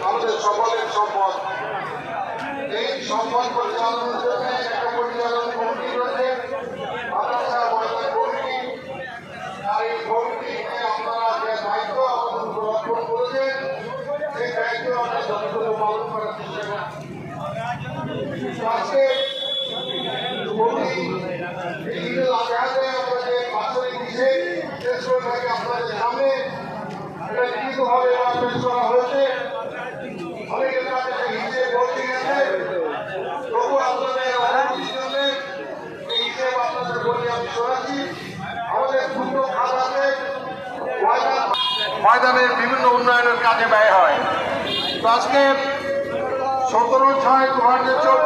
আমাদের সকলের সম্পদ। এই সম্পদ পরিচালনার জন্য একটা পরিচালন কমিটি রয়েছে, মাদ্রাসা ময়দান কমিটি। আর এই কমিটিকে আপনারা যে দায়িত্ব আমাদের উপর অর্পণ করেছেন, সেই দায়িত্ব আমরা যথাযথ পালন করার চেষ্টা করছি। আজকে ঈদুল আজহাতে আমরা যে বাৎসরিক হিসেব শেষ করে থাকি আপনাদের সামনে, এটা লিখিতভাবে পেশ করা হয়েছে। অনেকের কাছে সেই হিসেব ভর্তি গেছে, তবু আপনাদের অনুমতির জন্য এই হিসেব আপনাদের বলি আমি শোনাচ্ছি। আমাদের পূর্ণ খাতাতে ময়দানের বিভিন্ন উন্নয়নের কাজে ব্যয় হয়। তো আজকে 17/6/2024